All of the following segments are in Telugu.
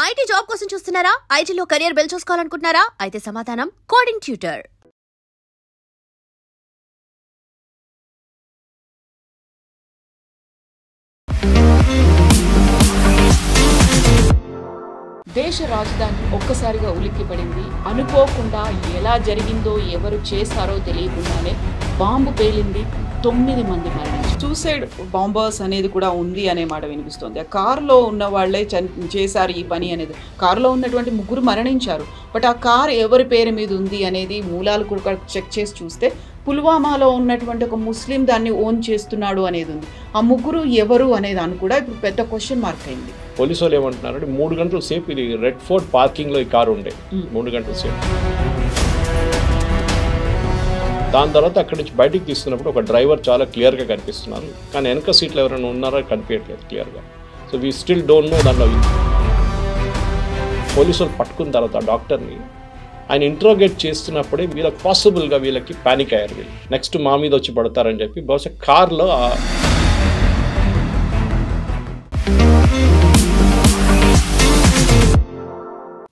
ఐటీ జాబ్ కోసం చూస్తున్నారా? ఐటీలో కెరియర్ బిల్డ్ చేసుకోవాలనుకుంటున్నారా? అయితే సమాధానం కోడింగ్ ట్యూటర్. దేశ రాజధాని ఒక్కసారిగా ఉలిక్కిపడింది. అనుకోకుండా ఎలా జరిగిందో ఎవరు చేశారో తెలియకుండానే బాంబు పేలింది. 9 మంది మరణించారు. సూసైడ్ బాంబర్స్ అనేది కూడా ఉంది అనే మాట వినిపిస్తోంది. ఆ కారులో ఉన్న వాళ్ళే చేశారు ఈ పని అనేది. కారులో ఉన్నటువంటి 3 మరణించారు. బట్ ఆ కార్ ఎవరి పేరు మీద ఉంది అనేది మూలాలు కూడా చెక్ చేసి చూస్తే పుల్వామాలో ఉన్నటువంటి ఒక ముస్లిం దాన్ని ఓన్ చేస్తున్నాడు అనేది ఉంది. ఆ 3 ఎవరు అనే దాన్ని కూడా ఇప్పుడు పెద్ద క్వశ్చన్ మార్క్ అయింది. పోలీసు వాళ్ళు ఏమంటున్నారంటే 3 గంటల సేపు ఇది రెడ్ ఫోర్ట్ పార్కింగ్లో ఈ కారు ఉండే 3 గంటల సేపు. దాని తర్వాత అక్కడి నుంచి బయటికి తీస్తున్నప్పుడు ఒక డ్రైవర్ చాలా క్లియర్గా కనిపిస్తున్నారు, కానీ వెనక సీట్లు ఎవరైనా ఉన్నారో కనిపించట్లేదు క్లియర్గా. So we still don't know. దాంట్లో పోలీసు వాళ్ళు పట్టుకున్న తర్వాత డాక్టర్ని ఆయన ఇంట్రోగేట్ చేస్తున్నప్పుడే వీళ్ళకి పాసిబుల్గా వీళ్ళకి ప్యానిక్ అయ్యారు. వీళ్ళు నెక్స్ట్ మా మీద వచ్చి పడతారని చెప్పి బహుశా కార్లో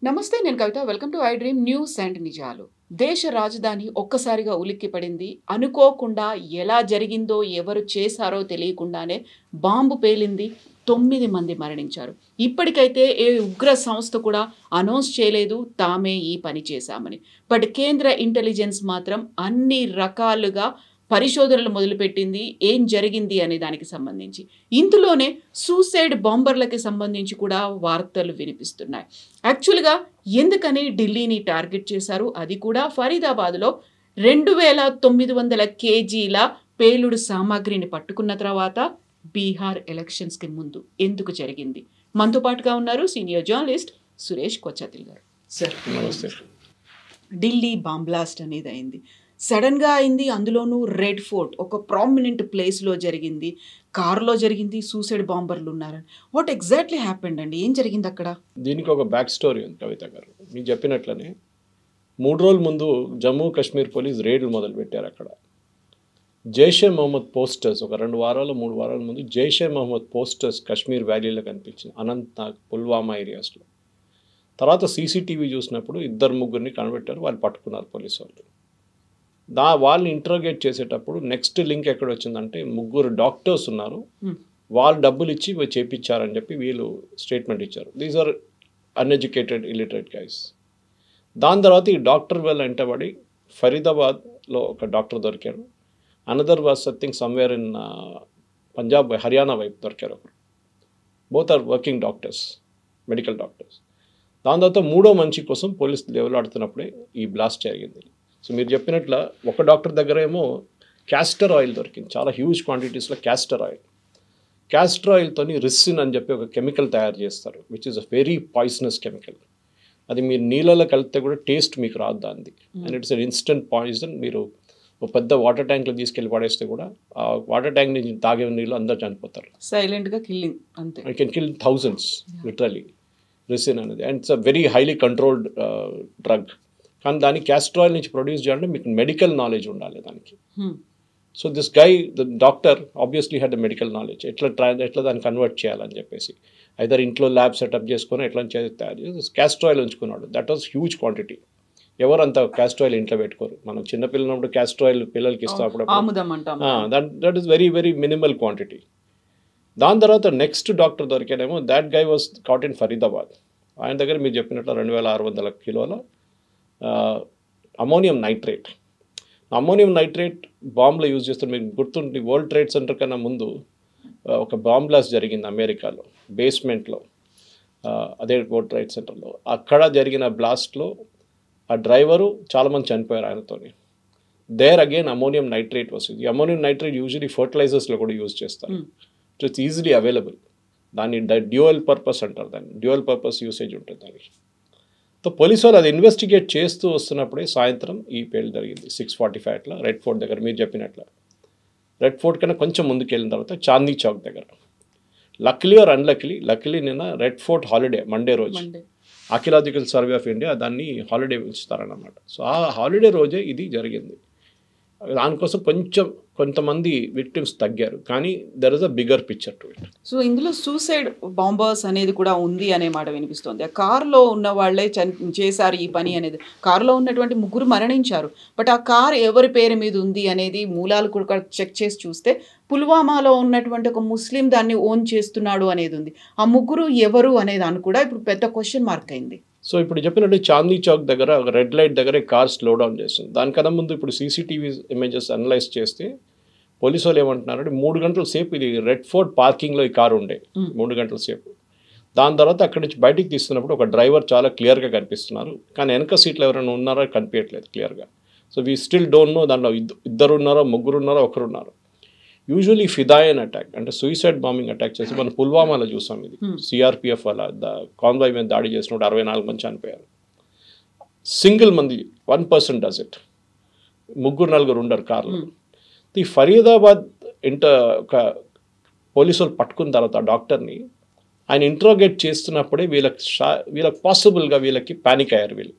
నమస్తే, నేను Kavitha. Welcome to I dream news and నిజాలు. దేశ రాజధాని ఒక్కసారిగా ఉలిక్కిపడింది. అనుకోకుండా ఎలా జరిగిందో ఎవరు చేశారో తెలియకుండానే బాంబు పేలింది. 9 మంది మరణించారు. ఇప్పటికైతే ఏ ఉగ్ర సంస్థ కూడా అనౌన్స్ చేయలేదు తామే ఈ పని చేశామని. బట్ కేంద్ర ఇంటెలిజెన్స్ మాత్రం అన్ని రకాలుగా పరిశోధనలు మొదలుపెట్టింది ఏం జరిగింది అనే దానికి సంబంధించి. ఇందులోనే సూసైడ్ బాంబర్లకి సంబంధించి కూడా వార్తలు వినిపిస్తున్నాయి. యాక్చువల్గా ఎందుకని ఢిల్లీని టార్గెట్ చేశారు, అది కూడా ఫరీదాబాద్లో 2900 కేజీల పేలుడు సామాగ్రిని పట్టుకున్న తర్వాత బీహార్ ఎలక్షన్స్కి ముందు ఎందుకు జరిగింది? మనతో పాటుగా ఉన్నారు సీనియర్ జర్నలిస్ట్ సురేష్ కొచ్చాతిల్ గారు. సార్ నమస్తే. ఢిల్లీ బాంబ్ బ్లాస్ట్ అనేది అయింది, సడన్గా అయింది. అందులోనూ రెడ్ ఫోర్ట్ ఒక ప్రామినెంట్ ప్లేస్లో జరిగింది, కార్లో జరిగింది, సూసైడ్ బాంబర్లు ఉన్నారని. వాట్ ఎగ్జాక్ట్లీ హ్యాపెండ్ అండి? ఏం జరిగింది అక్కడ? దీనికి ఒక బ్యాక్ స్టోరీ ఉంది కవిత గారు. మీకు చెప్పినట్లనే 3 రోజుల ముందు జమ్మూ కాశ్మీర్ పోలీస్ రేడ్లు మొదలుపెట్టారు. అక్కడ జైషే మహమ్మద్ పోస్టర్స్ ఒక 2 వారాలు 3 వారాల ముందు జైషే మహమ్మద్ పోస్టర్స్ కాశ్మీర్ వ్యాలీలో కనిపించింది, అనంతనాగ్, పుల్వామా ఏరియాస్లో. తర్వాత సీసీటీవీ చూసినప్పుడు 2-3 కనిపెట్టారు, వాళ్ళు పట్టుకున్నారు పోలీసు వాళ్ళు. వాళ్ళని ఇంట్రోగేట్ చేసేటప్పుడు నెక్స్ట్ లింక్ ఎక్కడ వచ్చిందంటే 3 డాక్టర్స్ ఉన్నారు, వాళ్ళు డబ్బులు ఇచ్చి చేయించారని చెప్పి వీళ్ళు స్టేట్మెంట్ ఇచ్చారు. These are uneducated illiterate guys. దాని తర్వాత ఈ డాక్టర్ వెల్ వెంటబడి ఫరీదాబాద్లో ఒక డాక్టర్ దొరికారు. Another was something somewhere in Punjab Haryana వైపు దొరికారు ఒకరు. Both are working doctors, medical doctors. దాని తర్వాత 3వ మనిషి కోసం పోలీసులు లెవెలాడుతున్నప్పుడే ఈ బ్లాస్ట్ జరిగింది. సో మీరు చెప్పినట్ల ఒక డాక్టర్ దగ్గర ఏమో క్యాస్టర్ ఆయిల్ దొరికింది, చాలా హ్యూజ్ క్వాంటిటీస్లో క్యాస్టర్ ఆయిల్. క్యాస్టర్ ఆయిల్తో రిసిన్ అని చెప్పి ఒక కెమికల్ తయారు చేస్తారు, which is a very poisonous chemical. అది మీరు నీళ్ళలో కలిపితే కూడా టేస్ట్ మీకు రాదు దాన్ని. And it's an instant poison. మీరు ఒక పెద్ద వాటర్ ట్యాంక్లో తీసుకెళ్ళి పడేస్తే కూడా ఆ వాటర్ ట్యాంక్ నుంచి తాగే నీళ్ళు అందరూ చనిపోతారు. సైలెంట్గా కిల్లింగ్ అంతే. I can kill thousands literally ricin అనేది. And it's a very highly controlled drug. కానీ దాన్ని క్యాస్టర్ ఆయిల్ నుంచి ప్రొడ్యూస్ చేయాలంటే మీకు మెడికల్ నాలెడ్జ్ ఉండాలి దానికి. So this guy the doctor obviously had the medical knowledge, ఎట్లా దాన్ని కన్వర్ట్ చేయాలని చెప్పేసి. ఐదర్ ఇంట్లో ల్యాబ్ సెటప్ చేసుకొని ఎట్లా తయారు చేసి క్యాస్టర్ ఆయిల్ ఉంచుకున్నాడు. That was huge quantity. ఎవరు అంత క్యాస్టర్ ఆయిల్ ఇంట్లో పెట్టుకోరు. మనం చిన్నపిల్లనప్పుడు క్యాస్టర్ ఆయిల్ పిల్లలకి ఇస్తాం అప్పుడు. That is very very minimal quantity. దాని తర్వాత నెక్స్ట్ డాక్టర్ దొరికాడేమో, that guy was caught in Faridabad. ఆయన దగ్గర మీరు చెప్పినట్లు 2600 కిలోల అమోనియం నైట్రేట్. అమోనియం నైట్రేట్ బాంబులో యూజ్ చేస్తారు. మీకు గుర్తుంటుంది, వరల్డ్ ట్రేడ్ సెంటర్ కన్నా ముందు ఒక బాంబ్ బ్లాస్ట్ జరిగింది అమెరికాలో, బేస్మెంట్లో. అదే వరల్డ్ ట్రేడ్ సెంటర్లో. అక్కడ జరిగిన బ్లాస్ట్లో ఆ డ్రైవరు చాలామంది చనిపోయారు ఆయనతోని. దేర్ అగైన్ అమోనియం నైట్రేట్ వస్తుంది. ఈ అమోనియం నైట్రేట్ యూజువలీ ఫర్టిలైజర్స్లో కూడా యూజ్ చేస్తారు. It's easily available. దాన్ని డ్యూయల్ పర్పస్ అంటారు, దాన్ని డ్యూయల్ పర్పస్ యూసేజ్ ఉంటుంది దానికి. సో పోలీసు వాళ్ళు అది ఇన్వెస్టిగేట్ చేస్తూ వస్తున్నప్పుడే సాయంత్రం ఈ పేలు జరిగింది 6:45 అట్లా రెడ్ ఫోర్ట్ దగ్గర. మీరు చెప్పినట్ల రెడ్ ఫోర్ట్ కన్నా కొంచెం ముందుకు వెళ్ళిన తర్వాత చాందీ చౌక్ దగ్గర. లక్లీ ఆర్ లక్లీ నిన్న రెడ్ ఫోర్ట్ హాలిడే, మండే రోజు ఆర్కియలాజికల్ సర్వే ఆఫ్ ఇండియా దాన్ని హాలిడే ఇస్తారన్నమాట. సో ఆ హాలిడే రోజే ఇది జరిగింది. దానికోసం కొంతమంది విక్టిమ్స్ తగ్గారు, కానీ there is a bigger picture to it. So ఇందులో సూసైడ్ బాంబర్స్ అనేది కూడా ఉంది అనే మాట వినిపిస్తుంది. ఆ కార్లో ఉన్న వాళ్ళే చేశారు ఈ పని అనేది. కార్లో ఉన్నటువంటి 3 మరణించారు. బట్ ఆ కార్ ఎవరి పేరు మీద ఉంది అనేది మూలాలు కూడా చెక్ చేసి చూస్తే పుల్వామాలో ఉన్నటువంటి ఒక ముస్లిం దాన్ని ఓన్ చేస్తున్నాడు అనేది ఉంది. ఆ 3 ఎవరు అనే దాన్ని కూడా ఇప్పుడు పెద్ద క్వశ్చన్ మార్క్ అయింది. సో ఇప్పుడు చెప్పినట్టు చాందీ చౌక్ దగ్గర ఒక రెడ్ లైట్ దగ్గర కార్ స్లో డౌన్ చేస్తుంది. దానికన్నా ముందు ఇప్పుడు సీసీటీవీ ఇమేజెస్ అనలైజ్ చేస్తే పోలీసు వాళ్ళు ఏమంటున్నారంటే 3 గంటల సేపు ఇది రెడ్ ఫోర్ట్ పార్కింగ్లో ఈ కారు ఉండే 3 గంటల సేపు. దాని తర్వాత అక్కడి నుంచి బయటికి తీస్తున్నప్పుడు ఒక డ్రైవర్ చాలా క్లియర్గా కనిపిస్తున్నారు, కానీ వెనక సీట్లు ఎవరైనా ఉన్నారో కనిపించట్లేదు క్లియర్గా. So we still don't know దాంట్లో 2 ఉన్నారో 3 ఉన్నారో 1 ఉన్నారు. యూజువలీ ఫిదాయన్ అటాక్ అంటే సూసైడ్ బాంబింగ్ అటాక్ చేసి మనం పుల్వామాలో చూసాం. ఇది సిఆర్పిఎఫ్ వల్ల కాన్వాయ్ మీద దాడి చేసినప్పుడు 64 మంది చనిపోయారు. సింగిల్ మంది 1% డస్ ఇట్. 3-4 ఉండరు కార్లు. ఈ ఫరీదాబాద్ ఒక పోలీసు వాళ్ళు పట్టుకున్న తర్వాత డాక్టర్ని ఆయన ఇంట్రోగేట్ చేస్తున్నప్పుడే వీళ్ళకి పాసిబుల్గా వీళ్ళకి ప్యానిక్ అయ్యారు. వీళ్ళు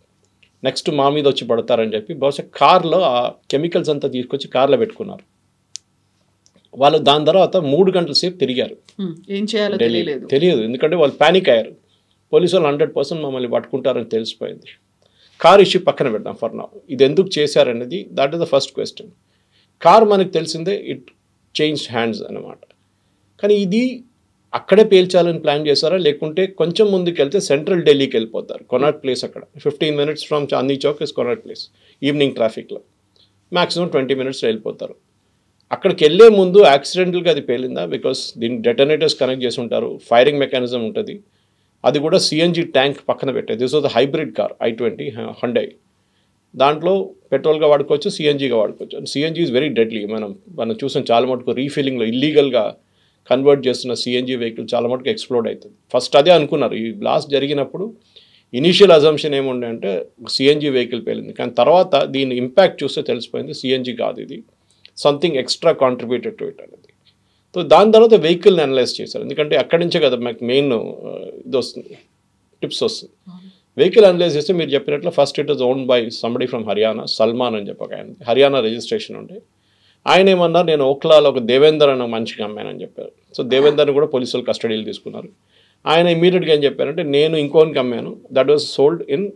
నెక్స్ట్ మా మీద వచ్చి పడతారని చెప్పి బహుశా కార్లో ఆ కెమికల్స్ అంతా తీసుకొచ్చి కార్లో పెట్టుకున్నారు. వాళ్ళు దాని తర్వాత 3 గంటల సేపు తిరిగారు. ఏం చేయాలో తెలియదు, ఎందుకంటే వాళ్ళు ప్యానిక్ అయ్యారు. పోలీసు వాళ్ళు 100% మమ్మల్ని పట్టుకుంటారని తెలిసిపోయింది. కార్ ఇష్యూ పక్కన పెడదాం ఫర్ నౌ. ఇది ఎందుకు చేశారనేది that is the first question. Car మనకు తెలిసిందే ఇట్ చేంజ్ హ్యాండ్స్ అన్నమాట. కానీ ఇది అక్కడే పేల్చాలని ప్లాన్ చేశారా, లేకుంటే కొంచెం ముందుకు వెళ్తే సెంట్రల్ ఢిల్లీకి వెళ్ళిపోతారు. కొనాట్ ప్లేస్ అక్కడ 15 minutes from Chandni Chowk is Connaught place. Evening ట్రాఫిక్లో మ్యాక్సిమం 20 minutes వెళ్ళిపోతారు. అక్కడికి వెళ్ళే ముందు యాక్సిడెంటల్గా అది పేలిందా, బికాస్ దీన్ని డెటనేటర్స్ కనెక్ట్ చేసి ఉంటారు, ఫైరింగ్ మెకానిజం ఉంటుంది. అది కూడా సిఎన్జి ట్యాంక్ పక్కన పెట్టేది. This was the hybrid car i20 హండై. దాంట్లో పెట్రోల్గా వాడుకోవచ్చు, సిఎన్జిగా వాడుకోవచ్చు. And CNG is very deadly. మనం చూసాం చాలా మటుకు రీఫిల్లింగ్లో ఇల్లీగల్గా కన్వర్ట్ చేస్తున్న సిఎన్జి వెహికల్ చాలా మటుకు ఎక్స్ప్లోడ్ అవుతుంది. ఫస్ట్ అదే అనుకున్నారు. ఈ బ్లాస్ట్ జరిగినప్పుడు ఇనీషియల్ అజంప్షన్ ఏముండే అంటే సిఎన్జి వెహికల్ పేలింది, కానీ తర్వాత దీని ఇంపాక్ట్ చూస్తే తెలిసిపోయింది సిఎన్జి కాదు, ఇది something extra contributed to it అనేది. సో దాని తర్వాత వెహికల్ని అనలైజ్ చేశారు, ఎందుకంటే అక్కడి నుంచే కదా మాకు మెయిన్ ఇది వస్తుంది, టిప్స్ వస్తుంది. వెహికల్ అనలైజ్ చేస్తే మీరు చెప్పినట్లు first it is owned by somebody from Haryana, Salman అని చెప్పక ఆయన హర్యానా రిజిస్ట్రేషన్ ఉండే. ఆయన ఏమన్నారు, నేను ఓక్లాలో ఒక దేవేందర్ అన్న మంచిగా అమ్మానని చెప్పారు. సో దేవేందర్ని కూడా పోలీసులు కస్టడీలు తీసుకున్నారు. ఆయన ఇమీడియట్గా ఏం చెప్పారంటే నేను ఇంకోనికి అమ్మాను, that was sold in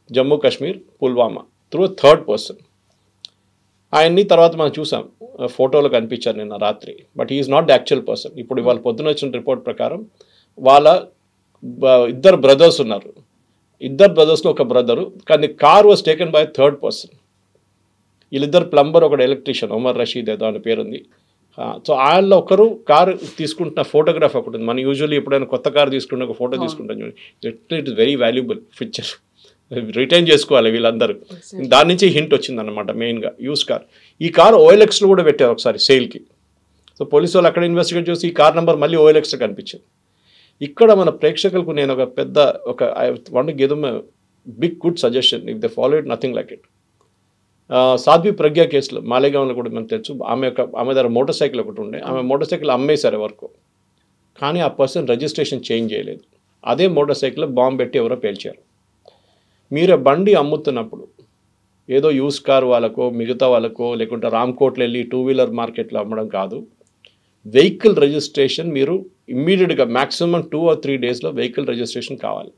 Jammu Kashmir Pulwama through third person. ఆయన్ని తర్వాత మనం చూసాం, ఫోటోలో కనిపించారు నిన్న రాత్రి, but he is not the actual person. ఇప్పుడు వాళ్ళ పొద్దున వచ్చిన రిపోర్ట్ ప్రకారం వాళ్ళ 2 బ్రదర్స్ ఉన్నారు. 2 బ్రదర్స్లో ఒక బ్రదరు, కానీ car was taken by third person. వీళ్ళిద్దరు ప్లంబర్, ఒకడు ఎలక్ట్రీషియన్, ఉమర్ రషీద్ ఏదో అని పేరుంది. సో వాళ్ళలో ఒకరు కారు తీసుకుంటున్న ఫోటోగ్రాఫ్ ఒకటి ఉంది. మనం యూజువల్లీ ఎప్పుడైనా కొత్త కారు తీసుకుంటే ఒక ఫోటో తీసుకుంటాం చూడండి, it is very valuable picture, retain చేసుకోవాలి వీళ్ళందరూ. దాని నుంచి హింట్ వచ్చిందన్నమాట మెయిన్గా యూస్ కార్. ఈ కార్ OLXలో కూడా పెట్టారు ఒకసారి సేల్కి. సో పోలీసు వాళ్ళు అక్కడ ఇన్వెస్టిగేట్ చేసి ఈ కార్ నెంబర్ మళ్ళీ OLXలో కనిపించింది. ఇక్కడ మన ప్రేక్షకులకు నేను I want to give them a big good suggestion if they follow it, nothing like it. Sadhvi Pragya కేసులో మాలేగాంలో కూడా మనకు తెలుసు, ఆమె దగ్గర మోటార్ సైకిల్ ఒకటి ఉండే, ఆమె మోటార్ సైకిల్ అమ్మేశారు ఎవరికో, కానీ ఆ పర్సన్ రిజిస్ట్రేషన్ చేంజ్ చేయలేదు. అదే మోటార్ సైకిల్లో బాంబు పెట్టి ఎవరో పేల్చారు. మీరు బండి అమ్ముతున్నప్పుడు ఏదో యూస్ కార్ వాళ్ళకో మిగతా వాళ్ళకో లేకుంటే రామ్కోట్లో వెళ్ళి 2-wheeler మార్కెట్లో అమ్మడం కాదు. వెహికల్ రిజిస్ట్రేషన్ మీరు ఇమ్మీడియట్గా మ్యాక్సిమం 2 or 3 daysలో వెహికల్ రిజిస్ట్రేషన్ కావాలి.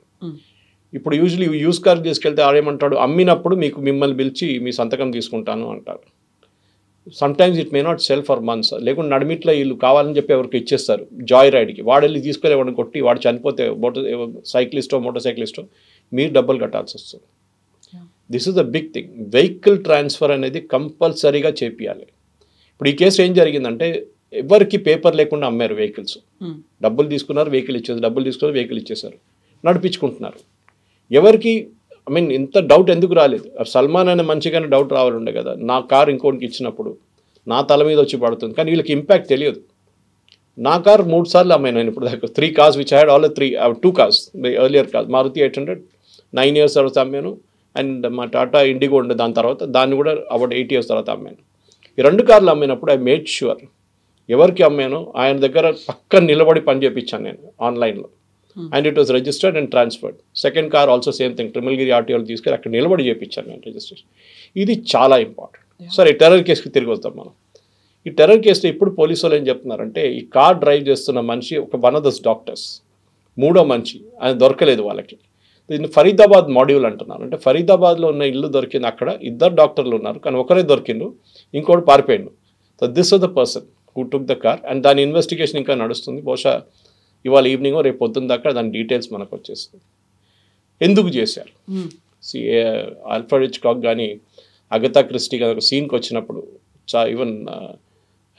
ఇప్పుడు యూజువలీ యూస్ కార్ తీసుకెళ్తే ఆడేమంటాడు, అమ్మినప్పుడు మిమ్మల్ని పిలిచి మీ సంతకం తీసుకుంటాను అంటారు. Sometimes it may not cell for months, లేకుంటే నడిమిట్లో వీళ్ళు కావాలని చెప్పి ఎవరికి ఇచ్చేస్తారు జాయ్ రైడ్కి. వాడు వెళ్ళి తీసుకెళ్ళి వాడిని కొట్టి వాడు చనిపోతే మోటార్ సైక్లిస్టో మీరు డబ్బులు కట్టాల్సి వస్తుంది. This is the big thing. Vehicle transfer అనేది కంపల్సరీగా చేపియాలి. ఇప్పుడు ఈ కేసు ఏం జరిగిందంటే ఎవరికి పేపర్ లేకుండా అమ్మారు వెహికల్స్. డబ్బులు తీసుకున్నారు, వెహికల్ ఇచ్చేసారు, డబ్బులు తీసుకున్నారు, వెహికల్ ఇచ్చేసారు, నడిపించుకుంటున్నారు. ఎవరికి ఇంత డౌట్ ఎందుకు రాలేదు? సల్మాన్ అనే మంచిగానే డౌట్ రావాలి ఉండే కదా, నా కారు ఇంకోటికి ఇచ్చినప్పుడు నా తల మీద వచ్చి పడుతుంది, కానీ వీళ్ళకి ఇంపాక్ట్ తెలియదు. నా కార్ 3 సార్లు అమ్మాను నేను ఇప్పుడు దాకా. 3 cars which had all 2 cars earlier cars. Maruti 800 9 years తర్వాత అమ్మాను, అండ్ మా టాటా ఇండిగో ఉండే దాని తర్వాత, దాన్ని కూడా అబౌట్ 8 years తర్వాత అమ్మాను. ఈ 2 కార్లు అమ్మినప్పుడు ఐ మేడ్ ష్యూర్ ఎవరికి అమ్మాను ఆయన దగ్గర పక్కన నిలబడి పని చేయించాను నేను ఆన్లైన్లో, and it was registered and transferred. Second car also same thing, Trimulgherry ఆర్టీఓలో తీసుకెళ్ళి అక్కడ నిలబడి చేయించాను నేను రిజిస్ట్రేషన్. ఇది చాలా ఇంపార్టెంట్. సరే టెర్రర్ కేసుకి తిరిగి వద్దాం మనం. ఈ టెర్రర్ కేసులో ఇప్పుడు పోలీసు వాళ్ళు ఏం చెప్తున్నారంటే ఈ కార్ డ్రైవ్ చేస్తున్న మనిషి ఒక వన్ ఆఫ్ ద డాక్టర్స్, మూడో మనిషి, ఆయన దొరకలేదు వాళ్ళకి. దీన్ని ఫరీదాబాద్ మాడ్యూల్ అంటున్నారు. అంటే ఫరీదాబాద్లో ఉన్న ఇల్లు దొరికింది, అక్కడ ఇద్దరు డాక్టర్లు ఉన్నారు కానీ ఒకరే దొరికిండు, ఇంకోటి పారిపోయిండు. So this was the person who took the car and దాని ఇన్వెస్టిగేషన్ ఇంకా నడుస్తుంది. బహుశా ఇవాళ ఈవినింగ్ రేపు పొద్దున్న దాకా దాని డీటెయిల్స్ మనకు వచ్చేస్తుంది. ఎందుకు చేశారు? ఆల్ఫ్రెడ్ హిచ్కాక్ కానీ అగతా క్రిస్టీ కానీ ఒక సీన్కి వచ్చినప్పుడు ఈవెన్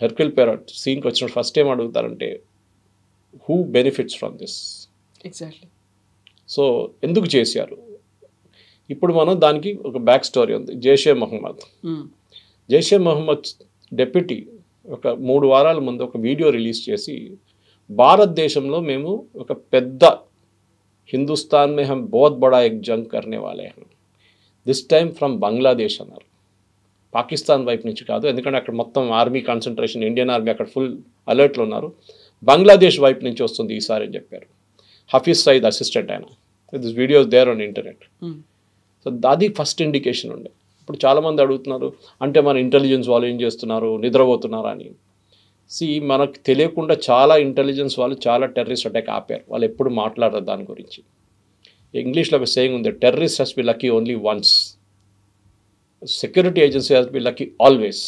హెర్క్యుల్ పెరాట్ సీన్కి వచ్చినప్పుడు ఫస్ట్ ఏం అడుగుతారంటే who benefits from this. Exactly. So ఎందుకు చేశారు? ఇప్పుడు మనం దానికి ఒక బ్యాక్ స్టోరీ ఉంది. జైషే మహమ్మద్ డెప్యూటీ ఒక 3 వారాల ముందు ఒక వీడియో రిలీజ్ చేసి భారతదేశంలో మేము ఒక పెద్ద హిందుస్థాన్ మే హమ్ బహుత్ బడా ఎక్ జంగ్ కర్నే వాలే హం, దిస్ టైమ్ ఫ్రమ్ బంగ్లాదేశ్ అన్నారు. పాకిస్తాన్ వైపు నుంచి కాదు, ఎందుకంటే అక్కడ మొత్తం ఆర్మీ కాన్సన్ట్రేషన్, ఇండియన్ ఆర్మీ అక్కడ ఫుల్ అలర్ట్లో ఉన్నారు. బంగ్లాదేశ్ వైపు నుంచి వస్తుంది ఈసారి అని చెప్పారు. హఫీజ్ సయీద్ అసిస్టెంట్ ఆయన. This videos there on internet. So అది ఫస్ట్ ఇండికేషన్ ఉండే. ఇప్పుడు చాలామంది అడుగుతున్నారు అంటే మన ఇంటెలిజెన్స్ వాళ్ళు ఏం చేస్తున్నారు, నిద్రపోతున్నారా అని. మనకు తెలియకుండా చాలా ఇంటెలిజెన్స్ వాళ్ళు చాలా టెర్రరిస్ట్ అటాక్ ఆపారు. వాళ్ళు ఎప్పుడు మాట్లాడరు దాని గురించి. ఇంగ్లీష్లో ఒక సేయింగ్ ఉంది, terrorist has B lucky only once, security agency has B lucky always.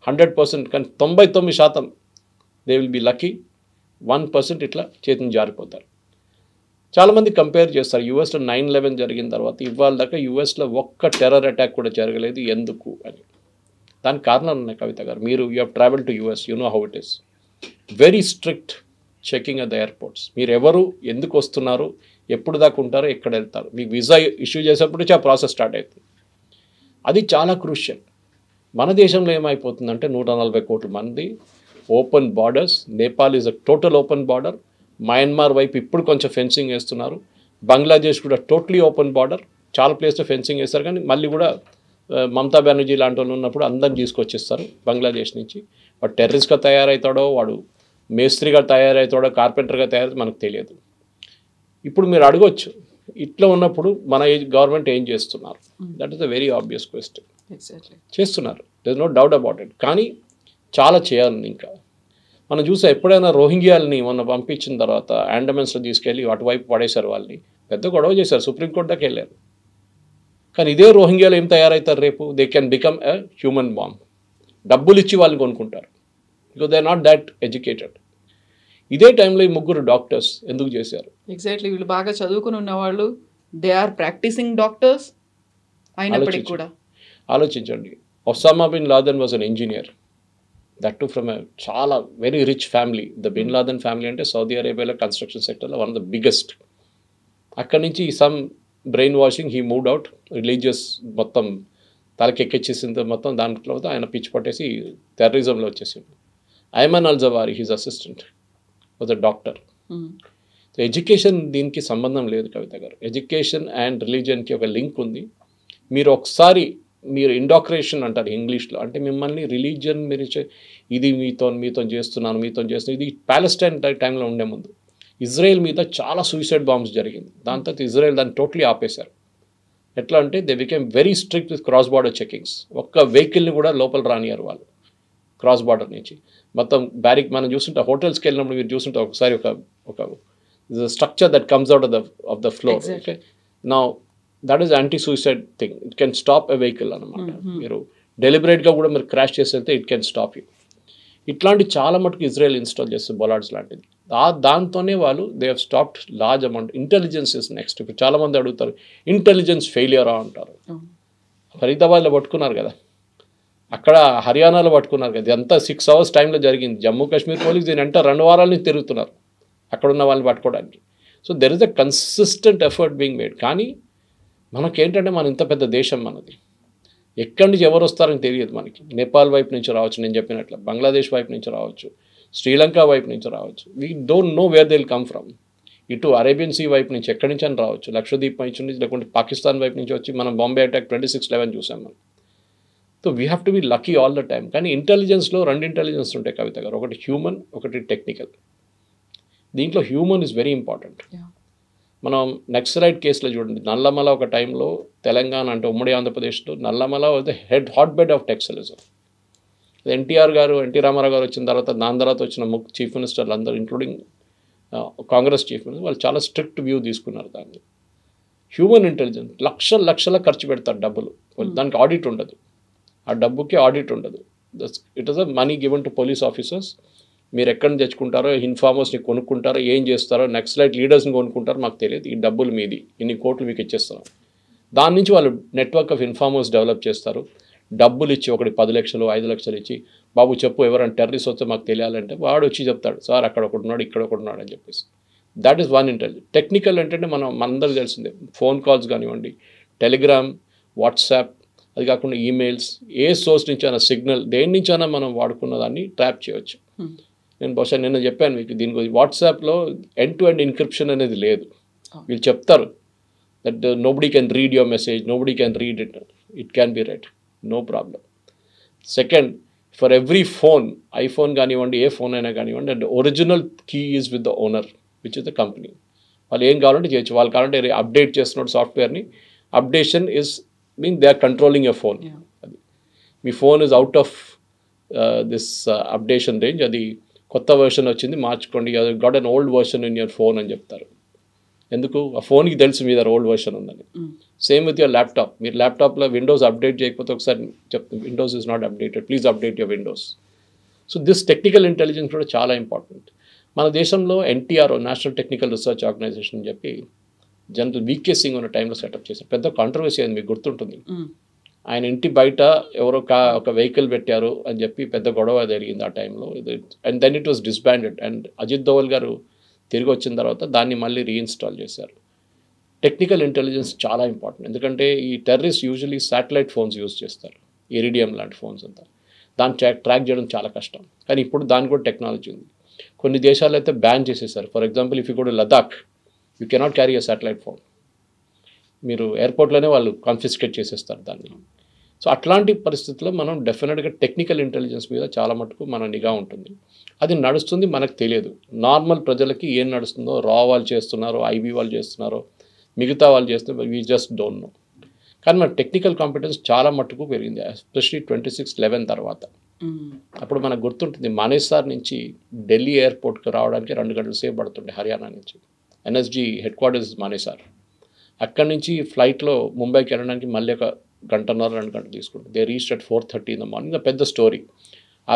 100% కానీ 99% దే విల్ బి లక్కీ, 1% ఇట్లా చేతిని జారిపోతారు. చాలామంది కంపేర్ చేస్తారు యూఎస్లో 9/11 జరిగిన తర్వాత ఇవాళ దాకా యూఎస్లో ఒక్క టెర్రర్ అటాక్ కూడా జరగలేదు, ఎందుకు అని. దానికి కారణాలు ఉన్నాయి కవిత గారు. మీరు you have travel to US, you know how it is. Very strict checking at the airports. మీరు ఎవరు, ఎందుకు వస్తున్నారు, ఎప్పుడు దాకా ఉంటారో, ఎక్కడ వెళ్తారు, మీకు వీసా ఇష్యూ చేసేప్పుడు నుంచి ఆ ప్రాసెస్ స్టార్ట్ అవుతుంది. అది చాలా క్రూషియల్. మన దేశంలో ఏమైపోతుందంటే 140 కోట్ల మంది, open borders. Nepal is a total open border. Myanmar వైపు ఇప్పుడు కొంచెం ఫెన్సింగ్ వేస్తున్నారు. బంగ్లాదేశ్ కూడా టోటలీ ఓపెన్ బార్డర్. చాలా ప్లేస్లో ఫెన్సింగ్ వేస్తారు కానీ మళ్ళీ కూడా మమతా బెనర్జీ లాంటి వాళ్ళు ఉన్నప్పుడు అందరిని తీసుకొచ్చేస్తారు బంగ్లాదేశ్ నుంచి. వాడు టెర్రరిస్ట్గా తయారవుతాడో, వాడు మేస్త్రిగా తయారవుతాడో, కార్పెంటర్గా తయారైతే మనకు తెలియదు. ఇప్పుడు మీరు అడగొచ్చు, ఇట్లా ఉన్నప్పుడు మన గవర్నమెంట్ ఏం చేస్తున్నారు? That is a very obvious question. చేస్తున్నారు, there is no doubt about it. కానీ చాలా చేయాలి ఇంకా. మనం చూసా ఎప్పుడైనా రోహింగ్యాలని మొన్న పంపించిన తర్వాత అండమాన్స్లో తీసుకెళ్ళి అటువైపు పడేశారు. వాళ్ళని పెద్ద గొడవ చేశారు, సుప్రీంకోర్టు దాకా వెళ్ళారు. కానీ ఇదే రోహింగ్యాలు ఏం తయారవుతారు రేపు? They can become a human bomb. డబ్బులు ఇచ్చి వాళ్ళని కొనుక్కుంటారు, because they are not that educated. ఇదే టైంలో ఈ 3 డాక్టర్స్ ఎందుకు చేశారు? ఎగ్జాక్ట్లీ. వీళ్ళు బాగా చదువుకుని ఉన్నవాళ్ళు, దే ఆర్ ప్రాక్టీసింగ్ డాక్టర్స్ అయినప్పటికీ కూడా. ఆలోచించండి, Osama bin Laden was an engineer, that too from చాలా very rich family. The bin Laden family అంటే సౌదీ అరేబియాలో కన్స్ట్రక్షన్ సెక్టర్లో వన్ ఆఫ్ ద బిగ్గెస్ట్. అక్కడి నుంచి some brain washing, he moved out. Religious మొత్తం తలకెక్కిచ్చేసింది మొత్తం. దాంట్లో ఆయన పిచ్చి పట్టేసి టెర్రరిజంలో వచ్చేసింది. Ayman al Zawahiri, his assistant, was a doctor. So education దీనికి సంబంధం లేదు కవిత గారు. ఎడ్యుకేషన్ అండ్ రిలీజియన్కి ఒక లింక్ ఉంది. మీరు ఒకసారి మీరు ఇండాక్రేషన్ అంటారు ఇంగ్లీష్లో, అంటే మిమ్మల్ని రిలీజియన్ మీరు ఇది మీతో చేస్తున్నాను. ఇది ప్యాలెస్టైన్ టైంలో ఉండే ముందు ఇజ్రాయెల్ మీద చాలా సూసైడ్ బాంబ్స్ జరిగింది. దాని తర్వాత ఇజ్రాయెల్ దాన్ని టోటలీ ఆపేశారు. ఎట్లా అంటే they became very strict with cross border checkings. ఒక్క వెహికల్ని కూడా లోపల రానియారు వాళ్ళు క్రాస్ బార్డర్ నుంచి. మొత్తం మనం చూస్తుంటే హోటల్స్కి వెళ్ళినప్పుడు మీరు చూస్తుంటే ఒకసారి ఒక structure that comes out of the floor. Okay, now that is anti suicide thing. It can stop a vehicle అనమాట. మీరు డెలిబరేట్గా కూడా మీరు క్రాష్ చేసి వెళ్తే ఇట్ కెన్ స్టాప్ యూ. ఇట్లాంటి చాలా మటుకు ఇజ్రాయెల్ ఇన్స్టాల్ చేస్తారు, బొలార్డ్స్ లాంటిది. దాంతోనే వాళ్ళు they have stopped large amount. Intelligence is next. ఇప్పుడు చాలామంది అడుగుతారు ఇంటెలిజెన్స్ ఫెయిలియరా అంటారు. ఫరీదాబాద్లో పట్టుకున్నారు కదా, అక్కడ హర్యానాలో పట్టుకున్నారు కదా. ఇదంతా 6 hours టైంలో జరిగింది. జమ్మూ కాశ్మీర్ పోలీస్ దీని అంటే 2 వారాల నుంచి తిరుగుతున్నారు అక్కడున్న వాళ్ళని పట్టుకోవడానికి. So there is a consistent effort being made. కానీ మనకేంటంటే మన ఇంత పెద్ద దేశం మనది, ఎక్కడి నుంచి ఎవరు వస్తారని తెలియదు మనకి. నేపాల్ వైపు నుంచి రావచ్చు, నేను చెప్పినట్లు బంగ్లాదేశ్ వైపు నుంచి రావచ్చు, శ్రీలంక వైపు నుంచి రావచ్చు. We don't know where they will come from. ఇటు అరేబియన్ సీ వైపు నుంచి ఎక్కడి నుంచి అని రావచ్చు, లక్షద్వీప్ వైపు నుంచి, లేకుంటే పాకిస్తాన్ వైపు నుంచి వచ్చి మనం బాంబే అటాక్ 26/11 చూసాం మనం. So we have to be lucky all the time. కానీ ఇంటెలిజెన్స్లో 2 ఇంటెలిజెన్స్ ఉంటాయి కవిత గారు, ఒకటి హ్యూమన్, ఒకటి టెక్నికల్. దీంట్లో హ్యూమన్ ఈజ్ వెరీ ఇంపార్టెంట్. మనం నక్సలైట్ కేసులో చూడండి, నల్లమల ఒక టైంలో తెలంగాణ అంటే ఉమ్మడి ఆంధ్రప్రదేశ్లో Nallamala was the hot bed of naxalism. NT Rama Rao garu వచ్చిన తర్వాత, దాని తర్వాత వచ్చిన చీఫ్ మినిస్టర్లు అందరూ ఇంక్లూడింగ్ కాంగ్రెస్ చీఫ్ మినిస్టర్ వాళ్ళు చాలా స్ట్రిక్ట్ వ్యూ తీసుకున్నారు దాన్ని. హ్యూమన్ ఇంటెలిజెన్స్ లక్షల ఖర్చు పెడతారు డబ్బులు, దానికి ఆడిట్ ఉండదు, ఆ డబ్బుకి ఆడిట్ ఉండదు. It is a money given to police officers. మీరు ఎక్కడ నుంచి తెచ్చుకుంటారో, ఇన్ఫార్మర్స్ని కొనుక్కుంటారో, ఏం చేస్తారో, నక్సలైట్ లీడర్స్ని కొనుక్కుంటారో మాకు తెలియదు, ఈ డబ్బులు మీది, ఇన్ని కోట్లు మీకు ఇచ్చేస్తాం. దాని నుంచి వాళ్ళు నెట్వర్క్ ఆఫ్ ఇన్ఫార్మర్స్ డెవలప్ చేస్తారు. డబ్బులు ఇచ్చి ఒకటి 10 లక్షలు 5 లక్షలు ఇచ్చి, బాబు చెప్పు ఎవరైనా టెర్రరిస్ట్ వస్తే మాకు తెలియాలంటే వాడు వచ్చి చెప్తాడు, సార్ అక్కడ ఒకటి ఉన్నాడు, ఇక్కడ ఒకటి ఉన్నాడు అని చెప్పేసి. That is one intelligence. Technical ఏంటంటే మనందరికీ తెలిసిందే, ఫోన్ కాల్స్ కానివ్వండి, టెలిగ్రామ్, వాట్సాప్, అది కాకుండా ఈమెయిల్స్, ఏ సోర్స్ నుంచి అయినా, సిగ్నల్, దేని నుంచి అయినా మనం వాడుకున్న దాన్ని ట్రాప్ చేయవచ్చు. నేను బహుశా నిన్న చెప్పాను మీకు దీని గురించి. వాట్సాప్లో ఎండ్ టు ఎండ్ ఎన్క్రిప్షన్ అనేది లేదు. వీళ్ళు చెప్తారు that nobody can read your message, nobody can read it, it can be read, no problem. Second, for every phone, iPhone కానివ్వండి, ఏ ఫోన్ అయినా కానివ్వండి, and original key is with the owner which is the company. వాళ్ళు ఏం కావాలంటే చేయొచ్చు. వాళ్ళు కావాలంటే అప్డేట్ చేస్తున్నాడు సాఫ్ట్వేర్ని, updation is mean they are controlling your phone. అది మీ phone is out of this updation range, అది కొత్త వర్షన్ వచ్చింది మార్చుకోండి, got an old version in your phone అని చెప్తారు. ఎందుకు? ఆ ఫోన్కి తెలుసు మీ దగ్గర ఓల్డ్ వర్షన్ ఉందని. Same with your laptop. మీరు ల్యాప్టాప్లో విండోస్ అప్డేట్ చేయకపోతే ఒకసారి చెప్తాను, Windows is not updated, please update your Windows. So this technical intelligence కూడా చాలా ఇంపార్టెంట్. మన దేశంలో NTR, national technical research organisation అని చెప్పి జనరల్ VK సింగ్ ఉన్న టైంలో సెటప్ చేశారు. పెద్ద కాంట్రవర్సీ అయింది, మీకు గుర్తుంటుంది. ఆయన ఇంటి బయట ఎవరో ఒక వెహికల్ పెట్టారు అని చెప్పి పెద్ద గొడవ జరిగింది ఆ టైంలో. And then it was disbanded. And Ajit Doval garu తిరిగి వచ్చిన తర్వాత దాన్ని మళ్ళీ రీఇన్స్టాల్ చేశారు. టెక్నికల్ ఇంటెలిజెన్స్ చాలా ఇంపార్టెంట్. ఎందుకంటే ఈ terrorist usually satellite phones use చేస్తారు, ఇరిడియం లాంటి ఫోన్స్ అంతా. దాన్ని ట్రాక్ చేయడం చాలా కష్టం. కానీ ఇప్పుడు దాని కూడా టెక్నాలజీ ఉంది. కొన్ని దేశాలు అయితే బ్యాన్ చేసేసారు. For example, if you go to Ladakh, you cannot carry a satellite phone. మీరు ఎయిర్పోర్ట్లోనే వాళ్ళు కాన్ఫిస్కేట్ చేసేస్తారు దాన్ని. సో అట్లాంటి పరిస్థితుల్లో మనం డెఫినెట్గా టెక్నికల్ ఇంటెలిజెన్స్ మీద చాలా మటుకు మన నిఘా ఉంటుంది. అది నడుస్తుంది, మనకు తెలియదు. నార్మల్ ప్రజలకి ఏం నడుస్తుందో, రా వాళ్ళు చేస్తున్నారో, IB వాళ్ళు చేస్తున్నారో, మిగతా వాళ్ళు చేస్తున్నారో, వీ జస్ట్ డోంట్ నో. కానీ మన టెక్నికల్ కాంపిటెన్స్ చాలా మటుకు పెరిగింది, ఎస్పెషలీ 26/11 తర్వాత. అప్పుడు మనకు గుర్తుంటుంది, మానేసార్ నుంచి ఢిల్లీ ఎయిర్పోర్ట్కి రావడానికి 2 గంటల సేపు పడుతుండే హర్యానా నుంచి. NSG headquarters Manesar. అక్కడి నుంచి ఫ్లైట్లో ముంబైకి వెళ్ళడానికి మళ్ళీ 1.5 గంటన్నర 2 గంటలు తీసుకుంటుంది. They reached at 4:30 in the morning. పెద్ద స్టోరీ